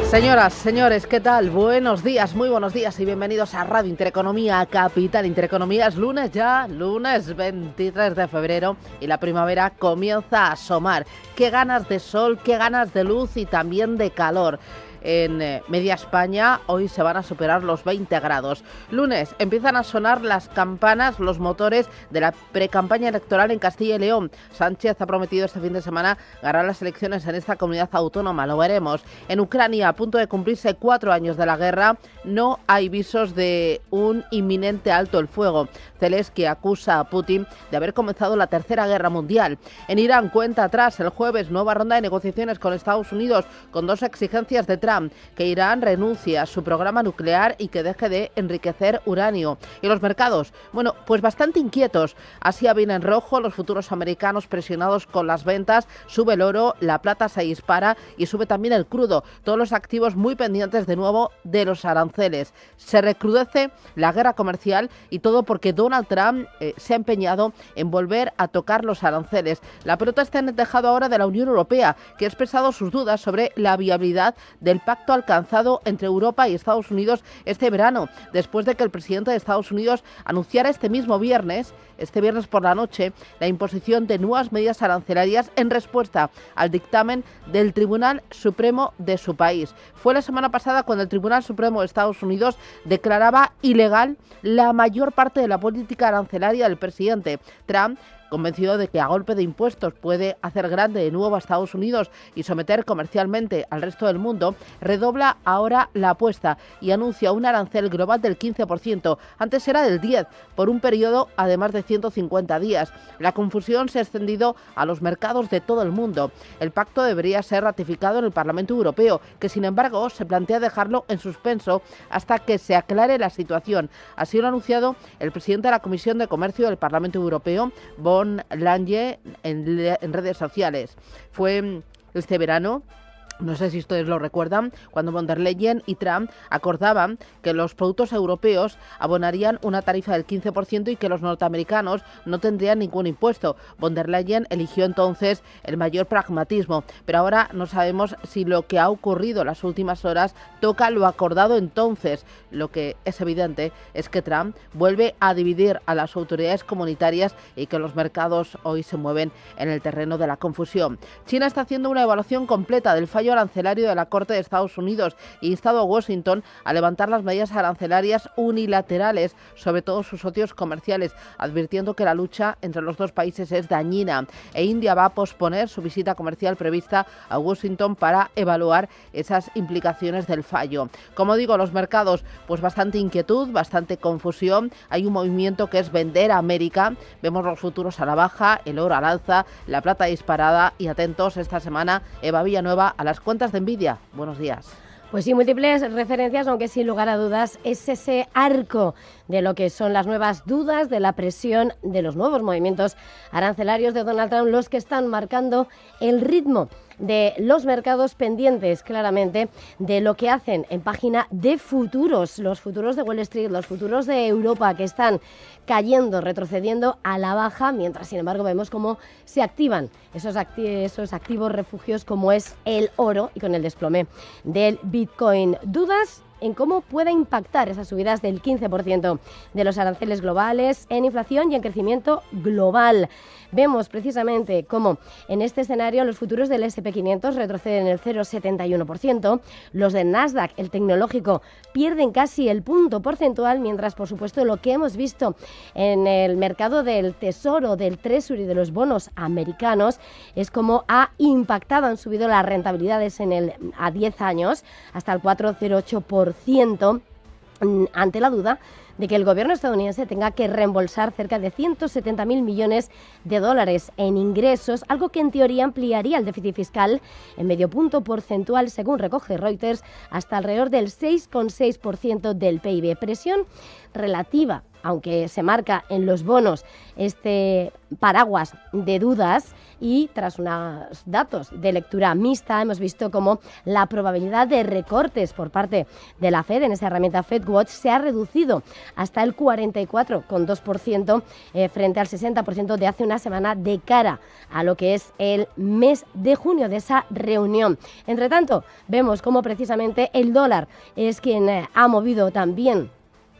Señoras, señores, ¿qué tal? Buenos días, muy buenos días y bienvenidos a Radio Intereconomía, Capital Intereconomía. Es lunes ya, lunes 23 de febrero y la primavera comienza a asomar. Qué ganas de sol, qué ganas de luz y también de calor. En media España hoy se van a superar los 20 grados. Lunes empiezan a sonar las campanas, los motores de la precampaña electoral en Castilla y León. Sánchez ha prometido este fin de semana ganar las elecciones en esta comunidad autónoma, lo veremos. En Ucrania, a punto de cumplirse 4 años de la guerra, no hay visos de un inminente alto el fuego. Zelensky acusa a Putin de haber comenzado la Tercera Guerra Mundial. En Irán cuenta atrás el jueves nueva ronda de negociaciones con Estados Unidos con dos exigencias de Trump: que Irán renuncie a su programa nuclear y que deje de enriquecer uranio. Y los mercados, bueno, pues bastante inquietos. Asia viene en rojo, los futuros americanos presionados con las ventas, sube el oro, la plata se dispara y sube también el crudo. Todos los activos muy pendientes de nuevo de los aranceles. Se recrudece la guerra comercial y todo porque Donald Trump se ha empeñado en volver a tocar los aranceles. La pelota está en el tejado ahora de la Unión Europea, que ha expresado sus dudas sobre la viabilidad del pacto alcanzado entre Europa y Estados Unidos este verano, después de que el presidente de Estados Unidos anunciara este viernes por la noche, la imposición de nuevas medidas arancelarias en respuesta al dictamen del Tribunal Supremo de su país. Fue la semana pasada cuando el Tribunal Supremo de Estados Unidos declaraba ilegal la mayor parte de la política arancelaria del presidente Trump, convencido de que a golpe de impuestos puede hacer grande de nuevo a Estados Unidos y someter comercialmente al resto del mundo, redobla ahora la apuesta y anuncia un arancel global del 15%. Antes era del 10%, por un periodo además de 150 días. La confusión se ha extendido a los mercados de todo el mundo. El pacto debería ser ratificado en el Parlamento Europeo, que sin embargo se plantea dejarlo en suspenso hasta que se aclare la situación. Así lo ha anunciado el presidente de la Comisión de Comercio del Parlamento Europeo, von Lange, en redes sociales. Fue este verano, no sé si ustedes lo recuerdan, cuando von der Leyen y Trump acordaban que los productos europeos abonarían una tarifa del 15% y que los norteamericanos no tendrían ningún impuesto. Von der Leyen eligió entonces el mayor pragmatismo, pero ahora no sabemos si lo que ha ocurrido en las últimas horas toca lo acordado entonces. Lo que es evidente es que Trump vuelve a dividir a las autoridades comunitarias y que los mercados hoy se mueven en el terreno de la confusión. China está haciendo una evaluación completa del fallo arancelario de la Corte de Estados Unidos y ha instado a Washington a levantar las medidas arancelarias unilaterales sobre todos sus socios comerciales, advirtiendo que la lucha entre los dos países es dañina. India va a posponer su visita comercial prevista a Washington para evaluar esas implicaciones del fallo. Como digo, los mercados, pues bastante inquietud, bastante confusión. Hay un movimiento que es vender a América. Vemos los futuros a la baja, el oro al alza, la plata disparada y atentos esta semana, Eva Villanueva, a las cuentas de Nvidia. Buenos días. Pues sí, múltiples referencias, aunque sin lugar a dudas es ese arco de lo que son las nuevas dudas, de la presión, de los nuevos movimientos arancelarios de Donald Trump, los que están marcando el ritmo de los mercados, pendientes claramente de lo que hacen en página de futuros, los futuros de Wall Street, los futuros de Europa, que están cayendo, retrocediendo a la baja, mientras sin embargo vemos cómo se activan esos activos refugios como es el oro y con el desplome del Bitcoin. Dudas en cómo puede impactar esas subidas del 15% de los aranceles globales en inflación y en crecimiento global. Vemos precisamente cómo en este escenario los futuros del S&P 500 retroceden el 0,71%, los de Nasdaq, el tecnológico, pierden casi el punto porcentual, mientras por supuesto lo que hemos visto en el mercado del tesoro, del Treasury, de los bonos americanos, es cómo ha impactado, han subido las rentabilidades a 10 años hasta el 4,08%, ante la duda de que el gobierno estadounidense tenga que reembolsar cerca de 170.000 millones de dólares en ingresos, algo que en teoría ampliaría el déficit fiscal en medio punto porcentual, según recoge Reuters, hasta alrededor del 6,6% del PIB. Presión relativa aunque se marca en los bonos este paraguas de dudas, y tras unos datos de lectura mixta hemos visto cómo la probabilidad de recortes por parte de la Fed en esa herramienta FedWatch se ha reducido hasta el 44,2% frente al 60% de hace una semana de cara a lo que es el mes de junio de esa reunión. Entre tanto, vemos cómo precisamente el dólar es quien ha movido también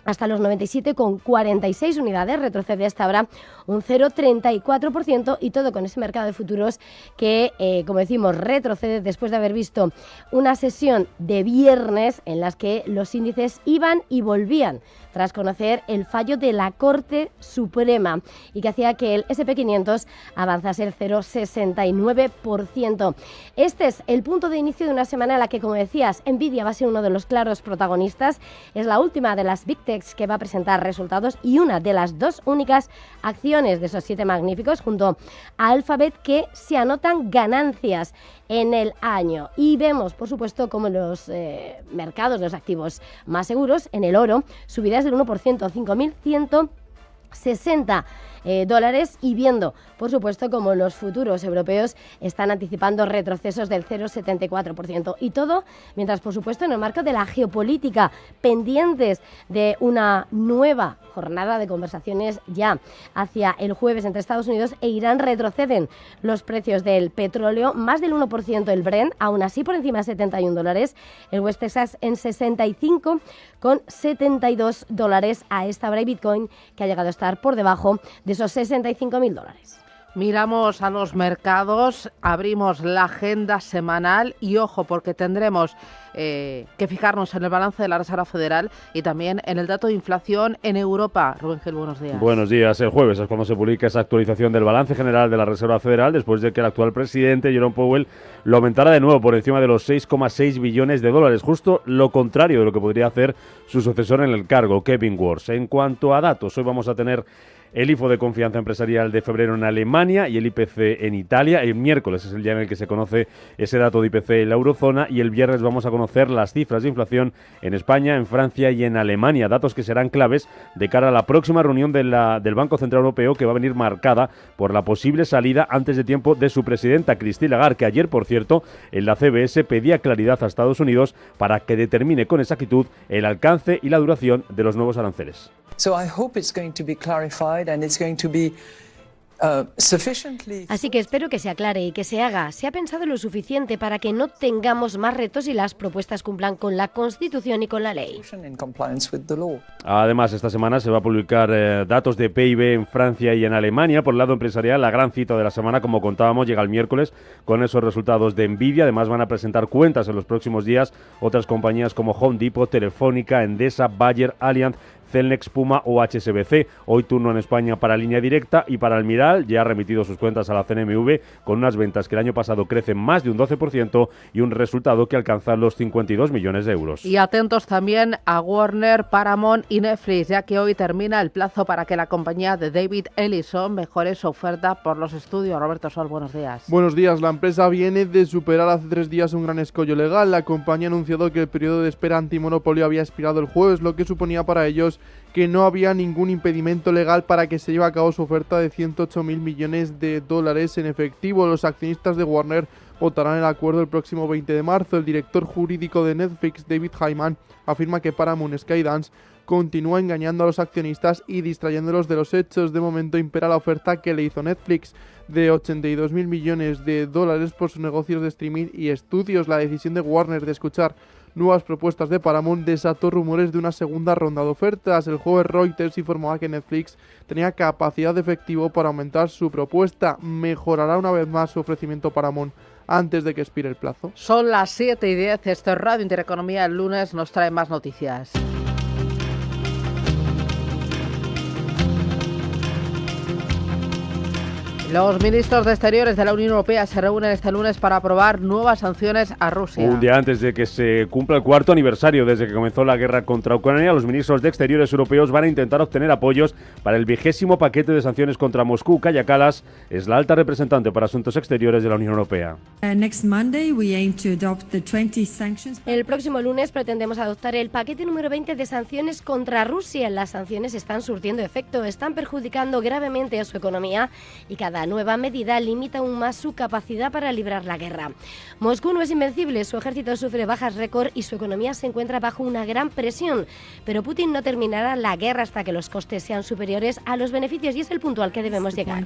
hasta los 97,46 unidades, retrocede hasta ahora un 0,34%, y todo con ese mercado de futuros que, como decimos, retrocede después de haber visto una sesión de viernes en las que los índices iban y volvían tras conocer el fallo de la Corte Suprema y que hacía que el S&P 500 avanzase el 0,69%. Este es el punto de inicio de una semana en la que, como decías, Nvidia va a ser uno de los claros protagonistas. Es la última de las Big Techs que va a presentar resultados y una de las dos únicas acciones de esos 7 magníficos junto a Alphabet que se anotan ganancias en el año. Y vemos, por supuesto, como los mercados de los activos más seguros, en el oro, subidas del 1%, 5.160 dólares, y viendo, por supuesto, como los futuros europeos están anticipando retrocesos del 0,74%. Y todo mientras, por supuesto, en el marco de la geopolítica, pendientes de una nueva jornada de conversaciones ya hacia el jueves entre Estados Unidos e Irán, retroceden los precios del petróleo, más del 1% el Brent, aún así por encima de 71 dólares, el West Texas en 65,72 dólares a esta hora, y Bitcoin que ha llegado a estar por debajo de esos 65.000 dólares. Miramos a los mercados, abrimos la agenda semanal y ojo, porque tendremos que fijarnos en el balance de la Reserva Federal y también en el dato de inflación en Europa. Rubén Gil, buenos días. Buenos días. El jueves es cuando se publica esa actualización del balance general de la Reserva Federal, después de que el actual presidente, Jerome Powell, lo aumentara de nuevo por encima de los 6,6 billones de dólares, justo lo contrario de lo que podría hacer su sucesor en el cargo, Kevin Warsh. En cuanto a datos, hoy vamos a tener el IFO de confianza empresarial de febrero en Alemania y el IPC en Italia. El miércoles es el día en el que se conoce ese dato de IPC en la eurozona, y el viernes vamos a conocer las cifras de inflación en España, en Francia y en Alemania, datos que serán claves de cara a la próxima reunión del Banco Central Europeo, que va a venir marcada por la posible salida antes de tiempo de su presidenta, Christine Lagarde, que ayer, por cierto, en la CBS pedía claridad a Estados Unidos para que determine con exactitud el alcance y la duración de los nuevos aranceles. So I hope it's going to be clarified and it's going to be Así que espero que se aclare y que se haga. Se ha pensado lo suficiente para que no tengamos más retos y las propuestas cumplan con la Constitución y con la ley. Además, esta semana se va a publicar datos de PIB en Francia y en Alemania. Por el lado empresarial, la gran cita de la semana, como contábamos, llega el miércoles con esos resultados de Nvidia. Además, van a presentar cuentas en los próximos días otras compañías como Home Depot, Telefónica, Endesa, Bayer, Allianz, Celnex, Puma o HSBC. Hoy turno en España para Línea Directa y para Almiral. Ya ha remitido sus cuentas a la CNMV con unas ventas que el año pasado crecen más de un 12% y un resultado que alcanza los 52 millones de euros. Y atentos también a Warner, Paramount y Netflix, ya que hoy termina el plazo para que la compañía de David Ellison mejore su oferta por los estudios. Roberto Sol, buenos días. Buenos días. La empresa viene de superar hace 3 días un gran escollo legal. La compañía ha anunciado que el periodo de espera antimonopolio había expirado el jueves, lo que suponía para ellos que no había ningún impedimento legal para que se lleve a cabo su oferta de 108.000 millones de dólares en efectivo. Los accionistas de Warner votarán el acuerdo el próximo 20 de marzo. El director jurídico de Netflix, David Hyman, afirma que Paramount Skydance continúa engañando a los accionistas y distrayéndolos de los hechos. De momento impera la oferta que le hizo Netflix de 82.000 millones de dólares por sus negocios de streaming y estudios. La decisión de Warner de escuchar nuevas propuestas de Paramount desató rumores de una segunda ronda de ofertas. El jueves Reuters informaba que Netflix tenía capacidad de efectivo para aumentar su propuesta. Mejorará una vez más su ofrecimiento Paramount antes de que expire el plazo. Son las 7:10, esto es Radio Intereconomía. El lunes nos trae más noticias. Los ministros de Exteriores de la Unión Europea se reúnen este lunes para aprobar nuevas sanciones a Rusia. Un día antes de que se cumpla el 4º aniversario desde que comenzó la guerra contra Ucrania, los ministros de Exteriores europeos van a intentar obtener apoyos para el 20º paquete de sanciones contra Moscú. Kaja Kallas es la alta representante para Asuntos Exteriores de la Unión Europea. El próximo lunes pretendemos adoptar el paquete número 20 de sanciones contra Rusia. Las sanciones están surtiendo efecto, están perjudicando gravemente a su economía y cada nueva medida limita aún más su capacidad para librar la guerra. Moscú no es invencible, su ejército sufre bajas récord y su economía se encuentra bajo una gran presión. Pero Putin no terminará la guerra hasta que los costes sean superiores a los beneficios y es el punto al que debemos llegar.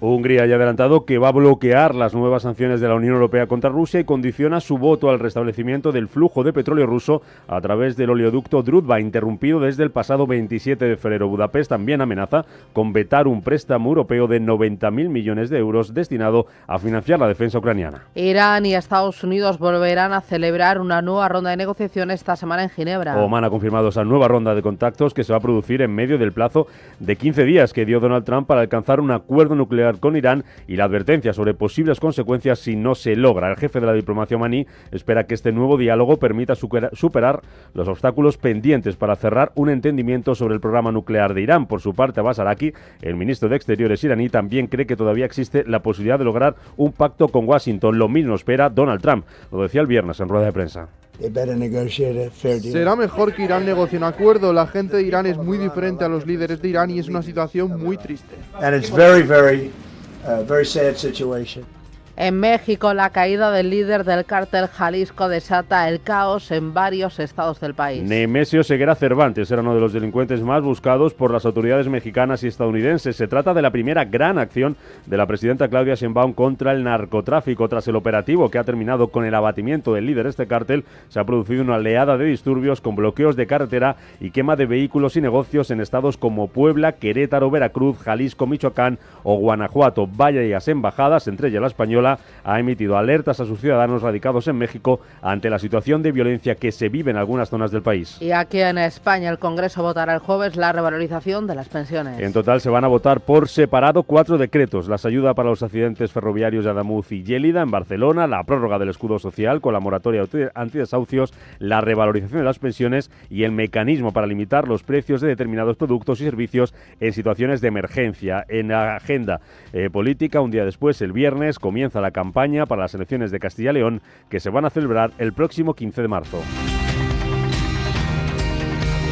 Hungría ya ha adelantado que va a bloquear las nuevas sanciones de la Unión Europea contra Rusia y condiciona su voto al restablecimiento del flujo de petróleo ruso a través del oleoducto Druzhba, interrumpido desde el pasado 27 de febrero. Budapest también amenaza con vetar un préstamo europeo de 90.000 millones de euros destinado a financiar la defensa ucraniana. Irán y Estados Unidos volverán a celebrar una nueva ronda de negociaciones esta semana en Ginebra. Oman ha confirmado esa nueva ronda de contactos que se va a producir en medio del plazo de 15 días que dio Donald Trump para alcanzar un acuerdo nuclear con Irán y la advertencia sobre posibles consecuencias si no se logra. El jefe de la diplomacia omaní espera que este nuevo diálogo permita superar los obstáculos pendientes para cerrar un entendimiento sobre el programa nuclear de Irán. Por su parte, Abbas Araqui, el ministro de Exteriores iraní, también cree que todavía existe la posibilidad de lograr un pacto con Washington. Lo mismo espera Donald Trump. Lo decía el viernes en rueda de prensa. Será mejor que Irán negocie un acuerdo. La gente de Irán es muy diferente a los líderes de Irán y es una situación muy triste. En México, la caída del líder del cártel Jalisco desata el caos en varios estados del país. Nemesio Ceguera Cervantes era uno de los delincuentes más buscados por las autoridades mexicanas y estadounidenses. Se trata de la primera gran acción de la presidenta Claudia Sheinbaum contra el narcotráfico. Tras el operativo que ha terminado con el abatimiento del líder de este cártel, se ha producido una oleada de disturbios con bloqueos de carretera y quema de vehículos y negocios en estados como Puebla, Querétaro, Veracruz, Jalisco, Michoacán o Guanajuato. Varias embajadas, entre ellas la española, ha emitido alertas a sus ciudadanos radicados en México ante la situación de violencia que se vive en algunas zonas del país. Y aquí en España el Congreso votará el jueves la revalorización de las pensiones. En total se van a votar por separado 4 decretos: las ayudas para los accidentes ferroviarios de Adamuz y Lleida en Barcelona, la prórroga del escudo social con la moratoria antidesahucios, la revalorización de las pensiones y el mecanismo para limitar los precios de determinados productos y servicios en situaciones de emergencia. En la agenda política, un día después, el viernes, comienza la campaña para las elecciones de Castilla y León que se van a celebrar el próximo 15 de marzo.